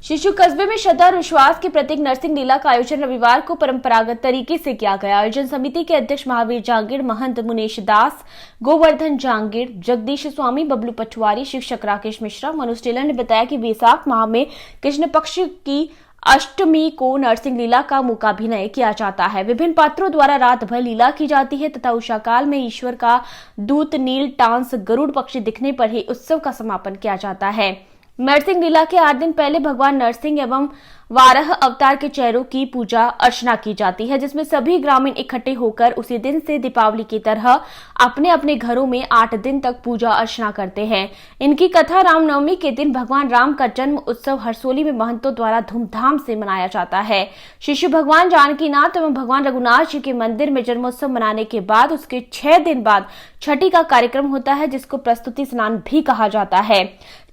शिशु कस्बे में श्रद्धा और विश्वास के प्रतीक नरसिंह लीला का आयोजन रविवार को परंपरागत तरीके से किया गया। आयोजन समिति के अध्यक्ष महावीर जांगीड़, महंत मुनेश दास, गोवर्धन जांगीड़, जगदीश स्वामी, बबलू पटवारी, शिक्षक राकेश मिश्रा, मनोज टेलर ने बताया कि वैशाख माह में कृष्ण पक्ष की अष्टमी को नरसिंह लीला का मूकाभिनय किया जाता है। विभिन्न पात्रों द्वारा रात भर लीला की जाती है तथा उषा काल में ईश्वर का दूत नील टांस गरुड़ पक्षी दिखने पर ही उत्सव का समापन किया जाता है। नरसिंह लीला के 8 दिन पहले भगवान नरसिंह एवं 12 अवतार के चेहरों की पूजा अर्चना की जाती है, जिसमें सभी ग्रामीण इकट्ठे होकर उसी दिन से दीपावली की तरह अपने अपने घरों में 8 दिन तक पूजा अर्चना करते हैं। इनकी कथा रामनवमी के दिन भगवान राम का जन्म उत्सव हरसोली में महंतों द्वारा धूमधाम से मनाया जाता है। शिशु भगवान जानकीनाथ एवं भगवान रघुनाथ जी के मंदिर में जन्मोत्सव मनाने के बाद उसके 6 दिन बाद छठी का कार्यक्रम होता है, जिसको प्रस्तुति स्नान भी कहा जाता है।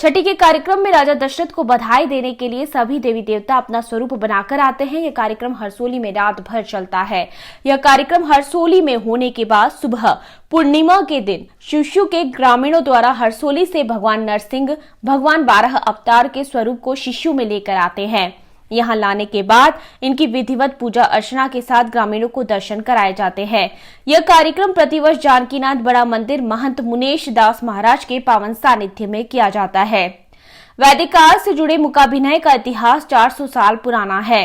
छठी के कार्यक्रम में राजा दशरथ को बधाई देने के लिए सभी देवी देवता अपना स्वरूप बनाकर आते हैं। यह कार्यक्रम हरसोली में रात भर चलता है। यह कार्यक्रम हरसोली में होने के बाद सुबह पूर्णिमा के दिन शिशु के ग्रामीणों द्वारा हरसोली से भगवान नरसिंह, भगवान 12 अवतार के स्वरूप को शिशु में लेकर आते हैं। यहाँ लाने के बाद इनकी विधिवत पूजा अर्चना के साथ ग्रामीणों को दर्शन कराए जाते हैं। यह कार्यक्रम प्रतिवर्ष जानकीनाथ बड़ा मंदिर महंत मुनेश दास महाराज के पावन सानिध्य में किया जाता है। वैदिक काल से जुड़े मूकाभिनय का इतिहास 400 साल पुराना है।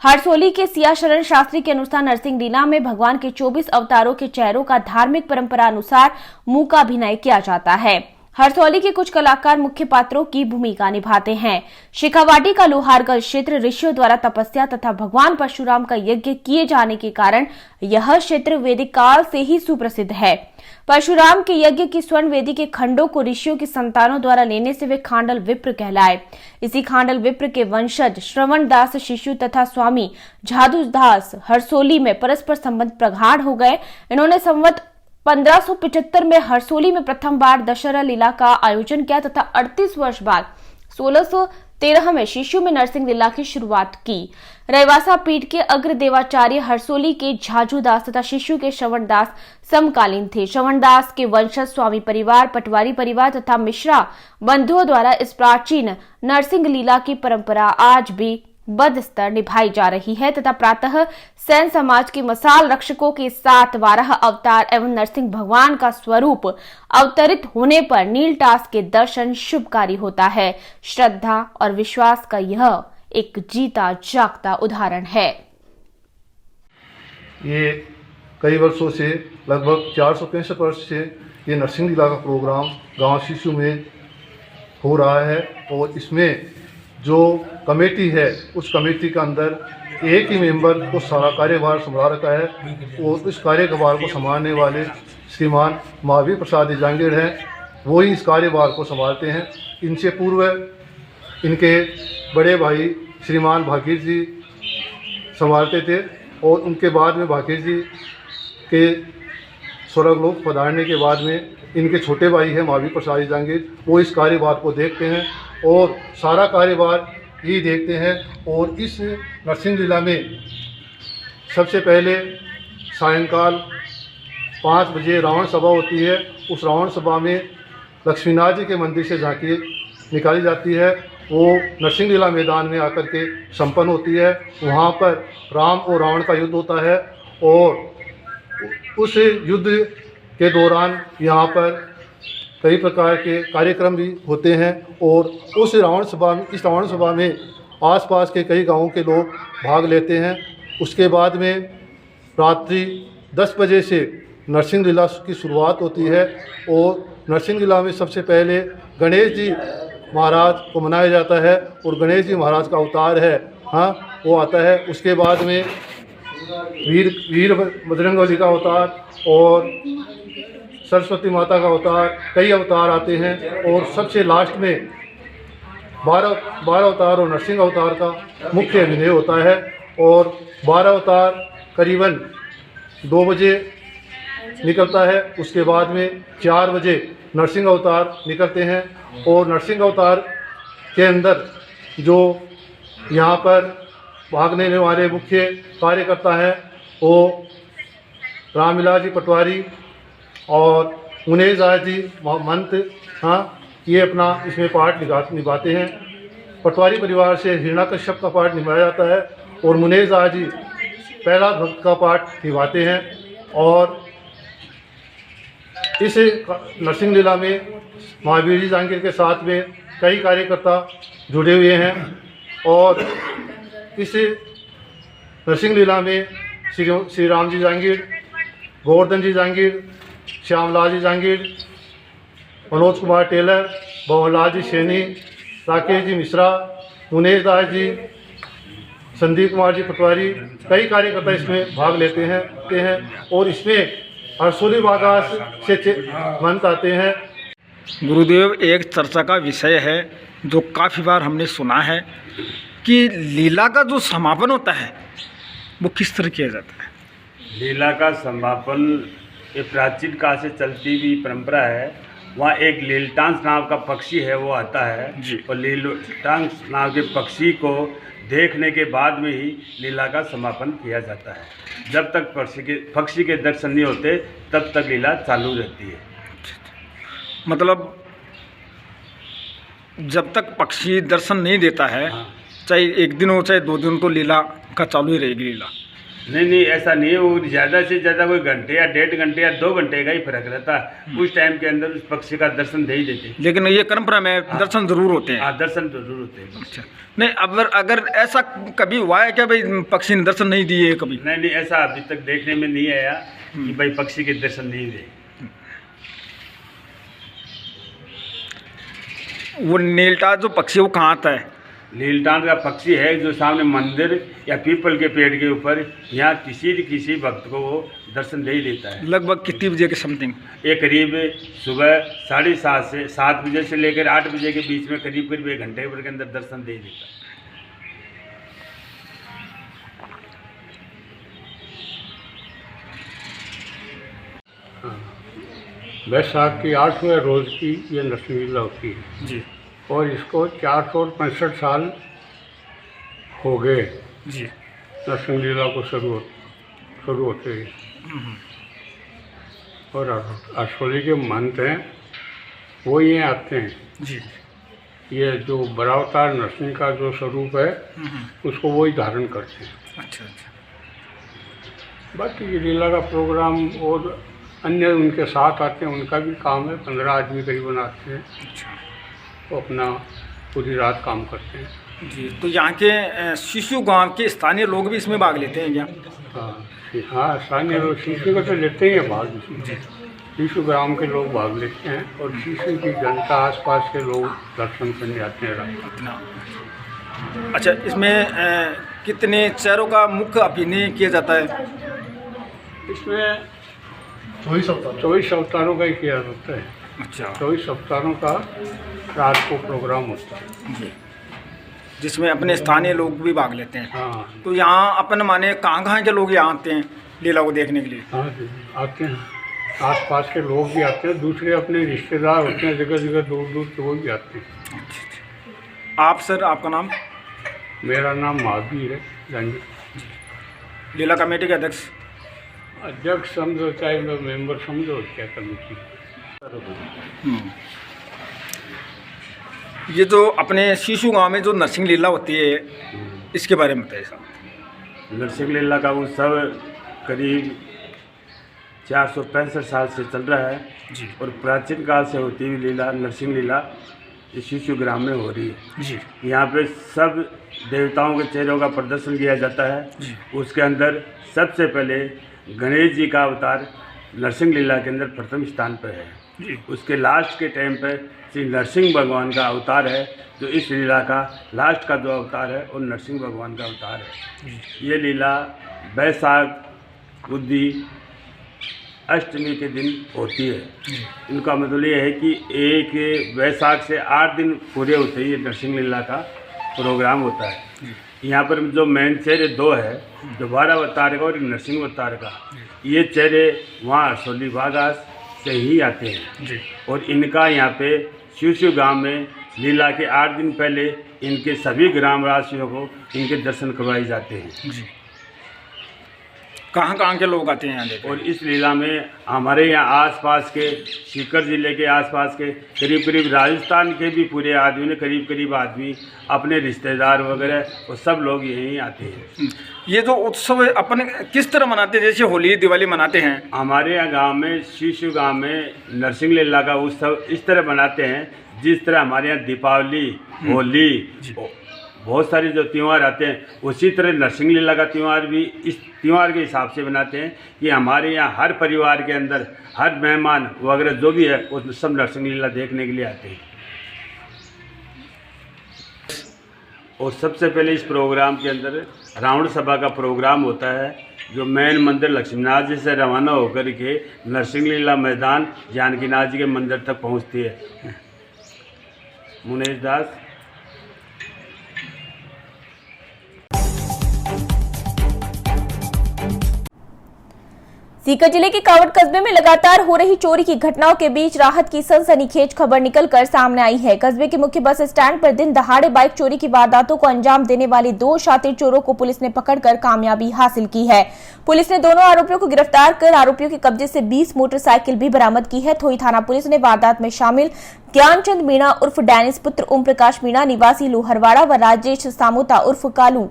हरसोली के सिया शरण शास्त्री के अनुसार नरसिंह लीला में भगवान के 24 अवतारों के चेहरों का धार्मिक परंपरा अनुसार मूकाभिनय किया जाता है। हरसौली के कुछ कलाकार मुख्य पात्रों की भूमिका निभाते हैं। शेखावाटी का लोहारगढ़ क्षेत्र ऋषियों द्वारा तपस्या तथा भगवान परशुराम का यज्ञ किए जाने के कारण यह क्षेत्र वैदिक काल से ही सुप्रसिद्ध है। परशुराम के यज्ञ की स्वर्ण वेदी के खंडों को ऋषियों की संतानों द्वारा लेने से वे खांडल विप्र कहलाए। इसी खांडल विप्र के वंशज श्रवण दास शिशु तथा स्वामी जादू दास हरसोली में परस्पर संबंध प्रगाढ़ हो गए। इन्होंने संवत 1575 में हरसोली में प्रथम बार दशहरा लीला का आयोजन किया तथा 38 वर्ष बाद 1613 में शिशु में नरसिंह लीला की शुरुआत की। रैवासा पीठ के अग्र देवाचार्य हरसोली के झाजू दास तथा शिशु के श्रवण दास समकालीन थे। श्रवण दास के वंशज स्वामी परिवार, पटवारी परिवार तथा मिश्रा बंधुओं द्वारा इस प्राचीन नरसिंह लीला की परंपरा आज भी बदस्तर निभाई जा रही है तथा प्रातः सैन समाज के मसाल रक्षकों के साथ 12 अवतार एवं नरसिंह भगवान का स्वरूप अवतरित होने पर नीलटास के दर्शन शुभकारी होता है। श्रद्धा और विश्वास का यह एक जीता जागता उदाहरण है। ये कई वर्षों से, लगभग 465 वर्ष से ये नरसिंह लीला का प्रोग्राम गांव शिशु में हो रहा है और इसमें जो कमेटी है उस कमेटी के अंदर एक ही मेंबर को सारा कार्यभार संभाल रखा है और इस कार्यभार को संभालने वाले श्रीमान महावीर प्रसाद जांगीड़ हैं। वो ही इस कार्यभार को संभालते हैं। इनसे पूर्व इनके बड़े भाई श्रीमान भागीर जी संभालते थे और उनके बाद में भागीर जी के स्वर्गलोक पधारने के बाद में इनके छोटे भाई हैं महावीर प्रसाद जांगीड़, वो इस कार्यभार को देखते हैं और सारा कार्यभार ही देखते हैं। और इस नरसिंह लीला में सबसे पहले सायंकाल 5 बजे रावण सभा होती है। उस रावण सभा में लक्ष्मीनाथ जी के मंदिर से झांकी निकाली जाती है। वो नरसिंह लीला मैदान में आकर के संपन्न होती है। वहाँ पर राम और रावण का युद्ध होता है और उस युद्ध के दौरान यहाँ पर कई प्रकार के कार्यक्रम भी होते हैं और इस रावण सभा में आसपास के कई गांवों के लोग भाग लेते हैं। उसके बाद में रात्रि 10 बजे से नरसिंह लीला की शुरुआत होती है और नरसिंह लीला में सबसे पहले गणेश जी महाराज को मनाया जाता है और गणेश जी महाराज का अवतार है वो आता है। उसके बाद में वीर बजरंगबली का अवतार और सरस्वती माता का अवतार, कई अवतार आते हैं और सबसे लास्ट में 12 अवतार और नरसिंह अवतार का मुख्य अभिनय होता है। और 12 अवतार करीबन 2 बजे निकलता है। उसके बाद में 4 बजे नरसिंह अवतार निकलते हैं और नरसिंह अवतार के अंदर जो यहाँ पर भाग लेने वाले मुख्य कार्यकर्ता हैं वो रामविलास जी पटवारी और मुनेश दास जी महंत ये अपना इसमें पार्ट निभाते हैं। पटवारी परिवार से हिरण्यकश्यप का पाठ निभाया जाता है और मुनेश दास जी पहला भक्त का पाठ निभाते हैं। और इस नरसिंह लीला में महावीर जी जांगीर के साथ में कई कार्यकर्ता जुड़े हुए हैं और इस नरसिंह लीला में श्री राम जी जांगीर, गोवर्धन जी जांगीर, श्यामलाल जी जांगीर, मनोज कुमार टेलर, भवनलाल जी सैनी, राकेश जी मिश्रा, मुनेश दास जी, संदीप कुमार जी पटवारी, कई कार्यकर्ता इसमें भाग लेते हैं और इसमें हर्षोली बागास से मंत आते हैं। गुरुदेव, एक चर्चा का विषय है जो काफ़ी बार हमने सुना है कि लीला का जो समापन होता है वो किस तरह किया जाता है? लीला का समापन ये प्राचीन काल से चलती हुई परंपरा है। वहाँ एक लीलटांस नाम का पक्षी है, वो आता है जी। और लीलटांस नाम के पक्षी को देखने के बाद में ही लीला का समापन किया जाता है। जब तक पक्षी के दर्शन नहीं होते तब तक लीला चालू रहती है। मतलब जब तक पक्षी दर्शन नहीं देता है, चाहे एक दिन हो चाहे 2 दिन, तो लीला का चालू ही रहेगी लीला। नहीं, ऐसा नहीं है। वो ज़्यादा से ज़्यादा कोई घंटे या 1.5 घंटे या 2 घंटे का ही फर्क रहता है। उस टाइम के अंदर उस पक्षी का दर्शन दे ही देते हैं। लेकिन ये परंपरा में दर्शन जरूर होते हैं। हाँ, दर्शन तो जरूर होते हैं। अच्छा, नहीं, अगर ऐसा कभी हुआ है क्या भाई पक्षी ने दर्शन नहीं दिए कभी? नहीं, ऐसा अभी तक देखने में नहीं आया कि भाई पक्षी के दर्शन नहीं दिए। वो नीलटा जो पक्षी वो कहाँ आता है? नीलटांड का पक्षी है जो सामने मंदिर या पीपल के पेड़ के ऊपर यहाँ किसी भक्त को वो दर्शन दे ही देता है। लगभग कितनी बजे के समथिंग? ये करीब सुबह 7:30 से 7 बजे से लेकर 8 बजे के बीच में करीब 1 घंटे भर के अंदर दर्शन दे ही देता है। बैसाख की 8वें रोज़ की ये नरसिंह लीला होती है जी और इसको 465 साल हो गए जी। नरसिंह लीला को शुरू होते ही। और हर्षोली के महंत हैं वो ये आते हैं। जी। ये जो बरावतार नरसिंह का जो स्वरूप है उसको वही धारण करते हैं। अच्छा अच्छा। बाकी ये लीला का प्रोग्राम और अन्य उनके साथ आते हैं, उनका भी काम है। 15 आदमी करीबन आते हैं, अच्छा वो अपना पूरी रात काम करते हैं। जी। तो यहाँ के शिशु गांव के स्थानीय लोग भी इसमें भाग लेते हैं क्या? हाँ, स्थानीय लोग शिशु को तो लेते ही हैं भाग इसमें। शिशु ग्राम के लोग भाग लेते हैं और शिशु की जनता आसपास के लोग दर्शन करने आते हैं रात। अच्छा, इसमें कितने चेहरों का मुख्य अभिनय किया जाता है? इसमें 24 अवतारों का ही किया जाता है। अच्छा 24 अवतारों का रात को प्रोग्राम होता है जी, जिसमें अपने स्थानीय लोग भी भाग लेते हैं। हाँ तो यहाँ अपन माने कहाँ के लोग यहाँ आते हैं लीला को देखने के लिए? हाँ जी, आते हैं। आसपास के लोग भी आते हैं, दूसरे अपने रिश्तेदार होते हैं जगह जगह दूर दूर के वो भी आते हैं। अच्छा। आप सर, आपका नाम? मेरा नाम महावीर है जांगीर। लीला कमेटी के अध्यक्ष? अध्यक्ष समझो चाहे मेंबर समझो, क्या कमेटी। ये जो अपने शिशु गांव में जो नरसिंह लीला होती है इसके बारे में बताइए साहब। नरसिंह लीला का उत्सव करीब 465 साल से चल रहा है जी और प्राचीन काल से होती हुई लीला नरसिंह लीला इस शिशु ग्राम में हो रही है जी। यहाँ पे सब देवताओं के चेहरों का प्रदर्शन किया जाता है जी। उसके अंदर सबसे पहले गणेश जी का अवतार नरसिंह लीला के अंदर प्रथम स्थान पर है जी। उसके लास्ट के टाइम पर श्री नरसिंह भगवान का अवतार है जो इस लीला का लास्ट का जो अवतार है वो नरसिंह भगवान का अवतार है। ये लीला बैसाख बुद्धि अष्टमी के दिन होती है। इनका मतलब ये है कि एक बैसाख से 8 दिन पूरे होते ही नरसिंह लीला का प्रोग्राम होता है। यहाँ पर जो मेन चेहरे 2 है, जो 12 अवतार का और एक नरसिंह अवतार का, ये चेहरे वहाँ हर्षोली बागास से ही आते हैं जी। और इनका यहाँ पे शिशु गांव में लीला के 8 दिन पहले इनके सभी ग्रामवासियों को इनके दर्शन करवाए जाते हैं जी। कहाँ के लोग आते हैं यहाँ देखने? और इस लीला में हमारे यहाँ आसपास के सीकर ज़िले के आसपास के करीब करीब राजस्थान के भी पूरे आदमी ने करीब आदमी अपने रिश्तेदार वगैरह वो सब लोग यहीं आते हैं। ये जो उत्सव अपने किस तरह मनाते हैं, जैसे होली दिवाली मनाते हैं? हमारे यहाँ गांव में शीशु गांव में नरसिंह लीला का उत्सव इस तरह मनाते हैं जिस तरह हमारे यहाँ दीपावली, होली, बहुत सारे जो त्यौहार आते हैं उसी तरह नरसिंह लीला का त्यौहार भी इस त्यौहार के हिसाब से बनाते हैं कि हमारे यहाँ हर परिवार के अंदर हर मेहमान वगैरह जो भी है वो सब नरसिंह लीला देखने के लिए आते हैं। और सबसे पहले इस प्रोग्राम के अंदर रावण सभा का प्रोग्राम होता है जो मेन मंदिर लक्ष्मीनाथ जी से रवाना होकर के नरसिंह लीला मैदान जानकीनाथ जी के मंदिर तक पहुँचती है। मुनेश दास। सीकर जिले के कावड़ कस्बे में लगातार हो रही चोरी की घटनाओं के बीच राहत की सनसनीखेज खबर निकलकर सामने आई है। कस्बे के मुख्य बस स्टैंड पर दिन दहाड़े बाइक चोरी की वारदातों को अंजाम देने वाले 2 शातिर चोरों को पुलिस ने पकड़कर कामयाबी हासिल की है। पुलिस ने दोनों आरोपियों को गिरफ्तार कर आरोपियों के कब्जे से 20 मोटरसाइकिल भी बरामद की है। थोई थाना पुलिस ने वारदात में शामिल ज्ञानचंद मीणा उर्फ डैनिस पुत्र ओम प्रकाश मीणा निवासी लोहरवाड़ा व राजेश सामुता उर्फ कालू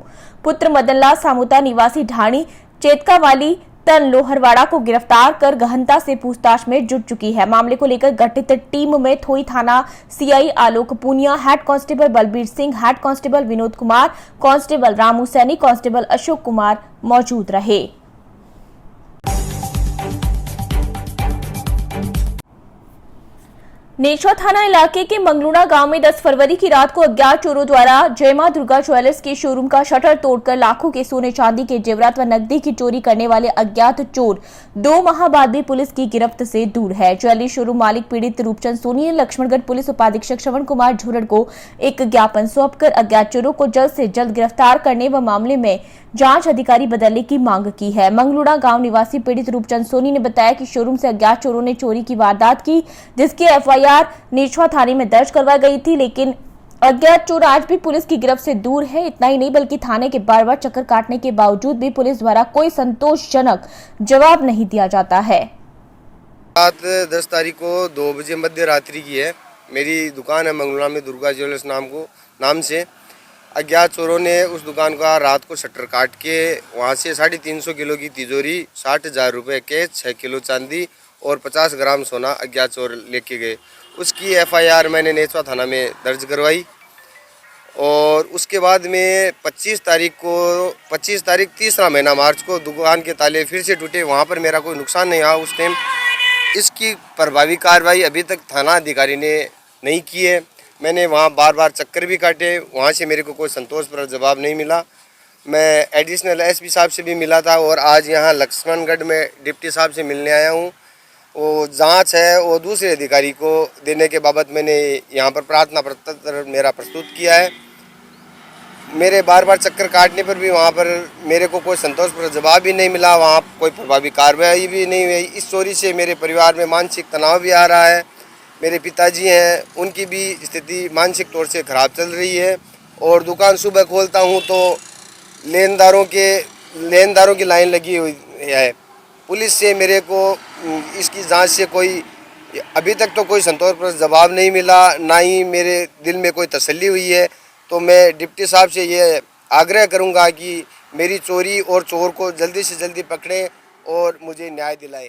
पुत्र मदनलाल सामुता निवासी ढाणी चेतकावाली तन लोहरवाड़ा को गिरफ्तार कर गहनता से पूछताछ में जुट चुकी है। मामले को लेकर गठित टीम में थोई थाना CI Alok Poonia, head constable Balbir Singh, head constable Vinod Kumar, constable Ramu Saini, constable Ashok Kumar मौजूद रहे। नेशवा थाना इलाके के मंगलूड़ा गांव में 10 फरवरी की रात को अज्ञात चोरों द्वारा जय मां दुर्गा ज्वेलर्स के शोरूम का शटर तोड़कर लाखों के सोने चांदी के जेवरात व नकदी की चोरी करने वाले अज्ञात चोर 2 माह बाद भी पुलिस की गिरफ्त से दूर है। ज्वेलरी शोरूम मालिक पीड़ित रूपचंद सोनी ने लक्ष्मणगढ़ पुलिस उपाधीक्षक श्रवण कुमार झुरड़ को एक ज्ञापन सौंपकर अज्ञात चोरों को जल्द से जल्द गिरफ्तार करने व मामले में जांच अधिकारी बदलने की मांग की है। मंगलूड़ा गांव निवासी पीड़ित रूपचंद सोनी ने बताया कि शोरूम से अज्ञात चोरों ने चोरी की वारदात की, जिसकी एफआईआर नेशवा थाने में दर्ज करवाई गई थी, लेकिन अज्ञात चोर आज भी पुलिस की गिरफ्त से दूर है। इतना ही नहीं बल्कि थाने के बार-बार चक्कर काटने के बावजूद भी पुलिस द्वारा कोई संतोषजनक जवाब नहीं दिया जाता है। रात 10 तारीख को 2 बजे मध्य रात्रि की है। मेरी दुकान है मंगलूड़ा में दुर्गा ज्वेलर्स नाम से। अज्ञात चोरों ने उस दुकान का रात को शटर काट के वहाँ से 350 किलो की तिजोरी, 60,000 रुपये कैश, 6 किलो चांदी और 50 ग्राम सोना अज्ञात चोर लेके गए। उसकी एफआईआर मैंने नेशवा थाना में दर्ज करवाई और उसके बाद में 25 तारीख तीसरा महीना मार्च को दुकान के ताले फिर से टूटे। वहाँ पर मेरा कोई नुकसान नहीं हुआ उस टाइम। इसकी प्रभावी कार्रवाई अभी तक थाना अधिकारी ने नहीं की है। मैंने वहाँ बार चक्कर भी काटे, वहाँ से मेरे को कोई संतोषप्रद जवाब नहीं मिला। मैं एडिशनल एसपी साहब से भी मिला था और आज यहाँ लक्ष्मणगढ़ में डिप्टी साहब से मिलने आया हूँ। वो जांच है वो दूसरे अधिकारी को देने के बाबत मैंने यहाँ पर प्रार्थना पत्र मेरा प्रस्तुत किया है। मेरे बार चक्कर काटने पर भी वहाँ पर मेरे को कोई संतोषप्रद जवाब भी नहीं मिला, वहाँ कोई प्रभावी कार्रवाई भी नहीं हुई। इस चोरी से मेरे परिवार में मानसिक तनाव भी आ रहा है। मेरे पिताजी हैं, उनकी भी स्थिति मानसिक तौर से ख़राब चल रही है और दुकान सुबह खोलता हूँ तो लेनदारों की लाइन लगी हुई है। पुलिस से मेरे को इसकी जांच से कोई अभी तक तो कोई संतोषप्रद जवाब नहीं मिला, ना ही मेरे दिल में कोई तसल्ली हुई है। तो मैं डिप्टी साहब से ये आग्रह करूँगा कि मेरी चोरी और चोर को जल्दी से जल्दी पकड़ें और मुझे न्याय दिलाएं।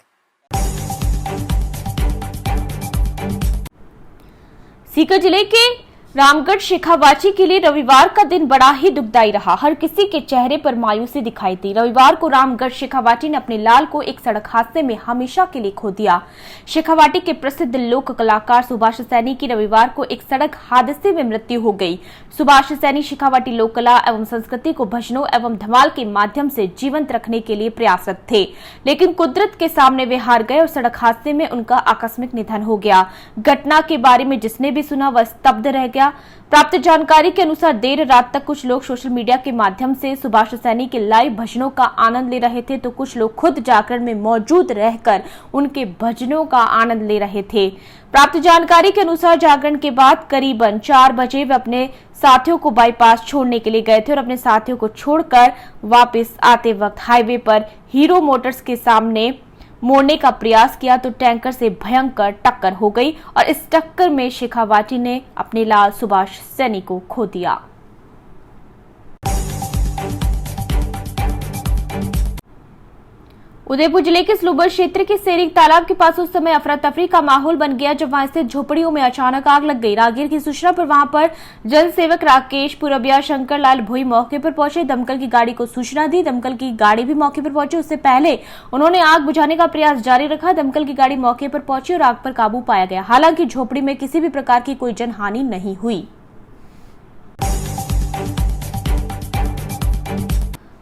सीकर जिले के रामगढ़ शेखावाटी के लिए रविवार का दिन बड़ा ही दुखदायी रहा। हर किसी के चेहरे पर मायूसी दिखाई दी। रविवार को रामगढ़ शेखावाटी ने अपने लाल को एक सड़क हादसे में हमेशा के लिए खो दिया। शेखावाटी के प्रसिद्ध लोक कलाकार सुभाष सैनी की रविवार को एक सड़क हादसे में मृत्यु हो गई। सुभाष सैनी शेखावाटी लोक कला एवं संस्कृति को भजनों एवं धमाल के माध्यम से जीवंत रखने के लिए प्रयासरत थे, लेकिन कुदरत के सामने वे हार गए और सड़क हादसे में उनका आकस्मिक निधन हो गया। घटना के बारे में जिसने भी सुना वह स्तब्ध रह गया। गया। प्राप्त जानकारी के अनुसार देर रात तक कुछ लोग सोशल मीडिया के माध्यम से सुभाष सैनी के लाइव भजनों का आनंद ले रहे थे, तो कुछ लोग खुद जागरण में मौजूद रहकर उनके भजनों का आनंद ले रहे थे। प्राप्त जानकारी के अनुसार जागरण के बाद करीबन 4 बजे वे अपने साथियों को बाईपास छोड़ने के लिए गए थे और अपने साथियों को छोड़कर वापस आते वक्त हाईवे पर हीरो मोटर्स के सामने मोड़ने का प्रयास किया तो टैंकर से भयंकर टक्कर हो गई और इस टक्कर में शेखावाटी ने अपने लाल सुभाष सैनी को खो दिया। उदयपुर जिले के स्लूबर क्षेत्र के सेरिक तालाब के पास उस समय अफरा तफरी का माहौल बन गया जब वहां स्थित झोपड़ियों में अचानक आग लग गई। राहगीर की सूचना पर वहां पर जल सेवक राकेश पुरबिया शंकर लाल भोई मौके पर पहुंचे। दमकल की गाड़ी को सूचना दी, दमकल की गाड़ी भी मौके पर पहुंची। उससे पहले उन्होंने आग बुझाने का प्रयास जारी रखा। दमकल की गाड़ी मौके पर पहुंची और आग पर काबू पाया गया। हालांकि झोपड़ी में किसी भी प्रकार की कोई जनहानि नहीं हुई।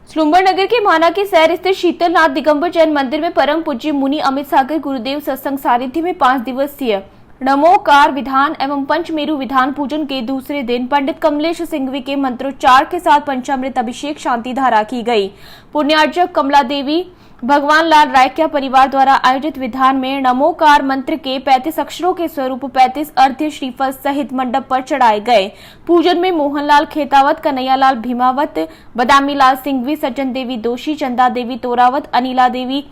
स्लूम्बर नगर के माना के शहर स्थित शीतलनाथ दिगंबर जैन मंदिर में परम पूज्य मुनि अमित सागर गुरुदेव सत्संग सानिध्य में 5 दिवसीय नमोकार विधान एवं पंचमेरु विधान पूजन के दूसरे दिन पंडित कमलेश सिंघवी के मंत्रोच्चार के साथ पंचामृत अभिषेक शांति धारा की गई। पुण्यार्चक कमला देवी भगवान लाल रायकिया परिवार द्वारा आयोजित विधान में नमोकार मंत्र के 35 अक्षरों के स्वरूप 35 अर्घ्य श्रीफल सहित मंडप पर चढ़ाए गए। पूजन में मोहनलाल खेतावत, कन्हैयालाल भीमावत, बदामीलाल सिंघवी, सज्जन देवी दोषी, चंदा देवी तोरावत, अनिला देवी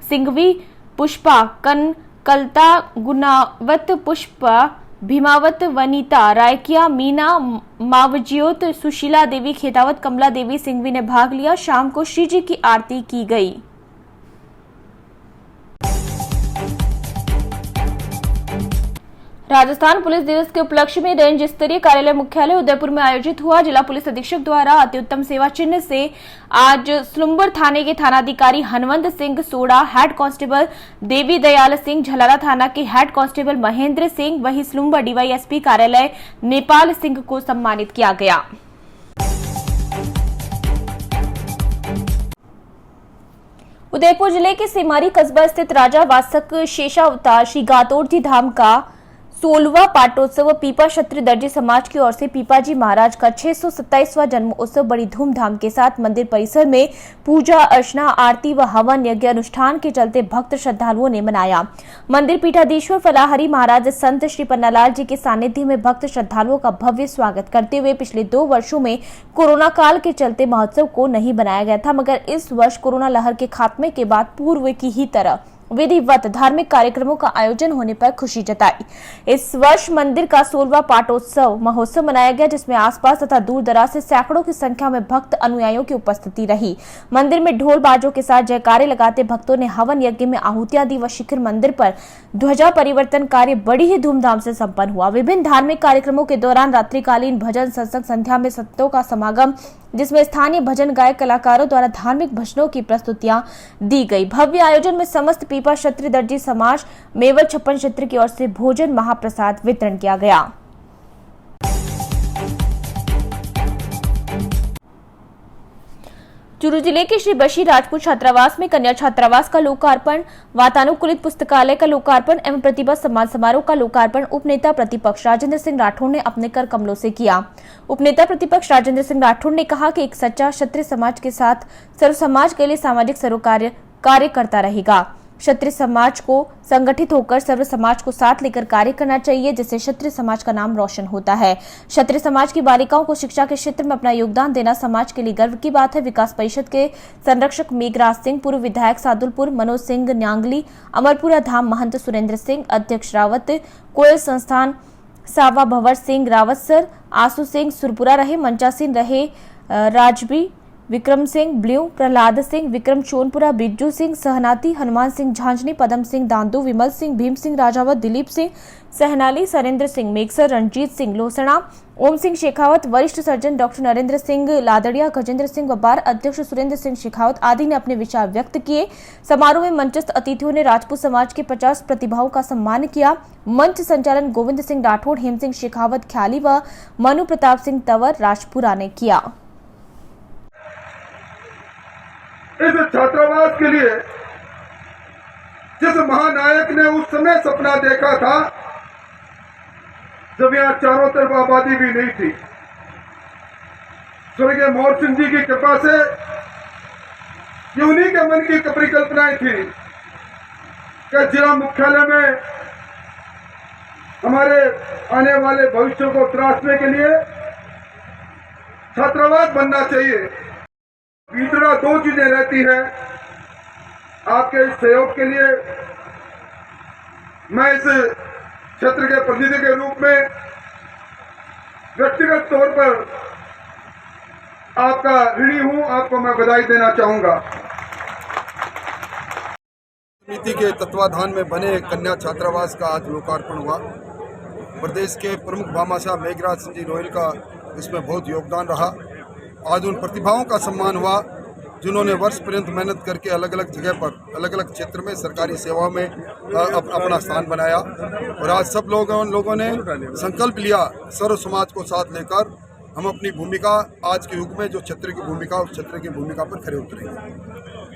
सिंघवी, पुष्पा कलता, गुनावत पुष्पा भीमावत, वनीता रायकिया, मीना मावजियोत, सुशीला देवी खेतावत, कमला देवी सिंघवी ने भाग लिया। शाम को श्री जी की आरती की गई। राजस्थान पुलिस दिवस के उपलक्ष्य में रेंज स्तरीय कार्यालय मुख्यालय उदयपुर में आयोजित हुआ। जिला पुलिस अधीक्षक द्वारा अति उत्तम सेवा चिन्ह से आज स्लूम्बर थाने के थानाधिकारी हनवंत सिंह सोडा, हेड कांस्टेबल देवी दयाल सिंह, झलारा थाना के हेड कांस्टेबल महेंद्र सिंह, वही स्लूम्बर डीवाईएसपी कार्यालय नेपाल सिंह को सम्मानित किया गया। उदयपुर जिले के सिमारी कस्बा स्थित राजा वासक शेषावतार श्री गातोड़ धाम का 16वां पाटोत्सव पीपा क्षत्रिय दर्जी समाज की ओर से पीपाजी महाराज का 627वां जन्म उत्सव बड़ी धूमधाम के साथ मंदिर परिसर में पूजा अर्चना, आरती व हवन यज्ञ अनुष्ठान के चलते भक्त श्रद्धालुओं ने मनाया। मंदिर पीठाधीश्वर फलाहरी महाराज संत श्री पन्नालाल जी के सानिध्य में भक्त श्रद्धालुओं का भव्य स्वागत करते हुए पिछले 2 वर्षों में कोरोना काल के चलते महोत्सव को नहीं बनाया गया था, मगर इस वर्ष कोरोना लहर के खात्मे के बाद पूर्व की ही तरह विधिवत धार्मिक कार्यक्रमों का आयोजन होने पर खुशी जताई। इस वर्ष मंदिर का 16वां पाटोत्सव महोत्सव मनाया गया, जिसमें आसपास तथा दूर दराज से सैकड़ों की संख्या में भक्त अनुयायियों की उपस्थिति रही। मंदिर में ढोल बाजों के साथ जयकारे लगाते भक्तों ने हवन यज्ञ में आहुतियां दी व शिखर मंदिर पर ध्वजा परिवर्तन कार्य बड़ी ही धूमधाम से संपन्न हुआ। विभिन्न धार्मिक कार्यक्रमों के दौरान रात्रिकालीन भजन सत्संग संध्या में संतों का समागम, जिसमें स्थानीय भजन गायक कलाकारों द्वारा धार्मिक भजनों की प्रस्तुतियां दी गई। भव्य आयोजन में समस्त पीपा क्षत्रिय दर्जी समाज मेवल 56 क्षेत्र की ओर से भोजन महाप्रसाद वितरण किया गया। चूरू जिले के श्री बशी राजपूत छात्रावास में कन्या छात्रावास का लोकार्पण, वातानुकूलित पुस्तकालय का लोकार्पण एवं प्रतिभा सम्मान समारोह का लोकार्पण उपनेता प्रतिपक्ष राजेंद्र सिंह राठौड़ ने अपने कर कमलों से किया। उपनेता प्रतिपक्ष राजेंद्र सिंह राठौड़ ने कहा कि एक सच्चा क्षत्रिय समाज के साथ सर्व समाज के लिए सामाजिक सरोकार कार्य करता रहेगा। क्षत्रिय समाज को संगठित होकर सर्व समाज को साथ लेकर कार्य करना चाहिए, जिससे क्षत्रिय समाज का नाम रोशन होता है। क्षत्रिय समाज की बालिकाओं को शिक्षा के क्षेत्र में अपना योगदान देना समाज के लिए गर्व की बात है। विकास परिषद के संरक्षक मेघराज सिंह, पूर्व विधायक सादुलपुर मनोज सिंह न्यांगली, अमरपुरा धाम महंत सुरेंद्र सिंह, अध्यक्ष रावत, कोयल संस्थान सावा भंवर सिंह रावत सर, आसू सिंह सुरपुरा रहे, मंचा सिंह रहे, राजबी, विक्रम सिंह ब्ल्यू, प्रहलाद सिंह, विक्रम चोनपुरा, बिज्जू सिंह सहनाती, हनुमान सिंह झांझनी, पदम सिंह दांदू, विमल सिंह, भीम सिंह राजावत, दिलीप सिंह सहनाली, सरेंद्र सिंह मेघसर, रणजीत सिंह लोसणा, ओम सिंह शेखावत, वरिष्ठ सर्जन डॉक्टर नरेंद्र सिंह लादड़िया, गजेंद्र सिंह बार, अध्यक्ष सुरेंद्र सिंह शेखावत आदि ने अपने विचार व्यक्त किए। समारोह में मंचस्थ अतिथियों ने राजपूत समाज के 50 प्रतिभाओं का सम्मान किया। मंच संचालन गोविंद सिंह राठौड़, हेम सिंह शेखावत ख्याली व मनु प्रताप सिंह तंवर राजपुरा ने किया। इस छात्रावास के लिए जिस महानायक ने उस समय सपना देखा था जब यहाँ चारों तरफ आबादी भी नहीं थी। स्वर्गीय मोहर सिंह जी की कृपा से ये उन्हीं के मन की परिकल्पनाएं थी कि जिला मुख्यालय में हमारे आने वाले भविष्य को तराशने के लिए छात्रावास बनना चाहिए। भीतरा दो चीजें रहती है। आपके इस सहयोग के लिए मैं इस क्षेत्र के प्रतिनिधि के रूप में व्यक्तिगत तौर पर आपका ऋणी हूं। आपको मैं बधाई देना चाहूंगा। समिति के तत्वाधान में बने कन्या छात्रावास का आज लोकार्पण हुआ। प्रदेश के प्रमुख भामाशाह मेघराज सिंह जी रोहिल का इसमें बहुत योगदान रहा। आज उन प्रतिभाओं का सम्मान हुआ जिन्होंने वर्ष पर्यंत मेहनत करके अलग अलग जगह पर अलग अलग क्षेत्र में सरकारी सेवा में अपना स्थान बनाया। और आज सब लोगों ने संकल्प लिया सर्व समाज को साथ लेकर हम अपनी भूमिका आज के युग में जो क्षेत्र की भूमिका उस क्षेत्र की भूमिका पर खरे उतरेंगे।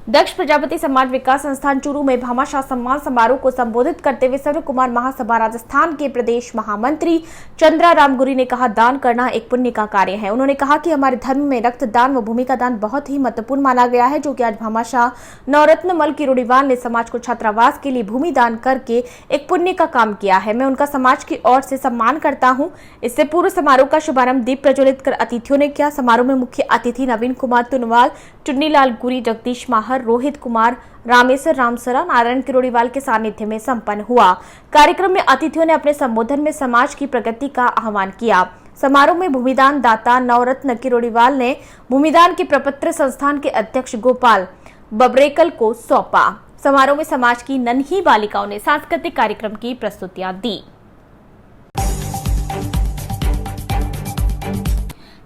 दक्ष प्रजापति समाज विकास संस्थान चूरू में भामाशाह सम्मान समारोह को संबोधित करते हुए सर्व कुमार महासभा राजस्थान के प्रदेश महामंत्री चंद्रा रामगुरी ने कहा, दान करना एक पुण्य का कार्य है। उन्होंने कहा कि हमारे धर्म में रक्तदान व भूमि का दान बहुत ही महत्वपूर्ण माना गया है, जो कि आज भामाशाह नवरत्न मल किरोड़ीवाल ने समाज को छात्रावास के लिए भूमि दान करके एक पुण्य का काम किया है। मैं उनका समाज की ओर से सम्मान करता हूँ। इससे पूर्व समारोह का शुभारंभ दीप प्रज्वलित कर अतिथियों ने किया। समारोह में मुख्य अतिथि नवीन कुमार तुनवाल, चुन्नीलाल गुरी, जगदीश माहर, रोहित कुमार, रामेश्वर रामसरा, नारायण किरोड़ीवाल के सानिध्य में संपन्न हुआ। कार्यक्रम में अतिथियों ने अपने संबोधन में समाज की प्रगति का आह्वान किया। समारोह में भूमिदान दाता नवरत्न किरोड़ीवाल ने भूमिदान के प्रपत्र संस्थान के अध्यक्ष गोपाल बबरेकल को सौंपा। समारोह में समाज की नन्ही बालिकाओं ने सांस्कृतिक कार्यक्रम की प्रस्तुतियां दी।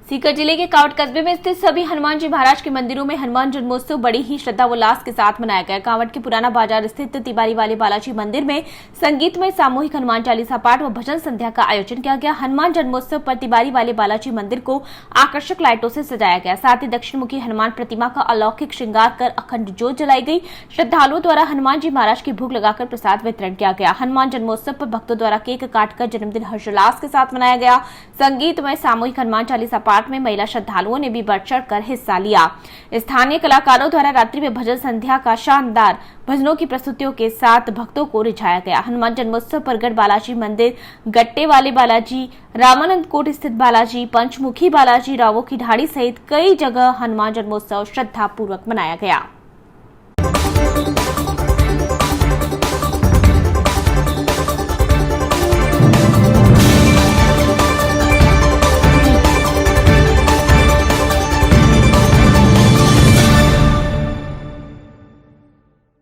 सीकर जिले के कावड़ कस्बे में स्थित सभी हनुमान जी महाराज के मंदिरों में हनुमान जन्मोत्सव बड़ी ही श्रद्धा उल्लास के साथ मनाया गया। कावड़ के पुराना बाजार स्थित तिवारी वाले बालाजी मंदिर में संगीतमय सामूहिक हनुमान चालीसा पाठ व भजन संध्या का आयोजन किया गया। हनुमान जन्मोत्सव पर तिवारी वाले बालाजी मंदिर को आकर्षक लाइटों से सजाया गया। साथ ही दक्षिणमुखी हनुमान प्रतिमा का अलौकिक श्रृंगार कर अखंड ज्योत जलाई गई। श्रद्धालुओं द्वारा हनुमान जी महाराज की भोग लगाकर प्रसाद वितरण किया गया। हनुमान जन्मोत्सव पर भक्तों द्वारा केक काटकर जन्मदिन हर्षोल्लास के साथ मनाया गया। संगीतमय सामूहिक हनुमान चालीसा पाठ में महिला श्रद्धालुओं ने भी बढ़ चढ़कर हिस्सा लिया। स्थानीय कलाकारों द्वारा रात्रि में भजन संध्या का शानदार भजनों की प्रस्तुतियों के साथ भक्तों को रिझाया गया। हनुमान जन्मोत्सव पर गढ़ बालाजी मंदिर, गट्टे वाले बालाजी, रामानंद कोट स्थित बालाजी, पंचमुखी बालाजी, रावों की ढाड़ी सहित कई जगह हनुमान जन्मोत्सव श्रद्धा पूर्वक मनाया गया।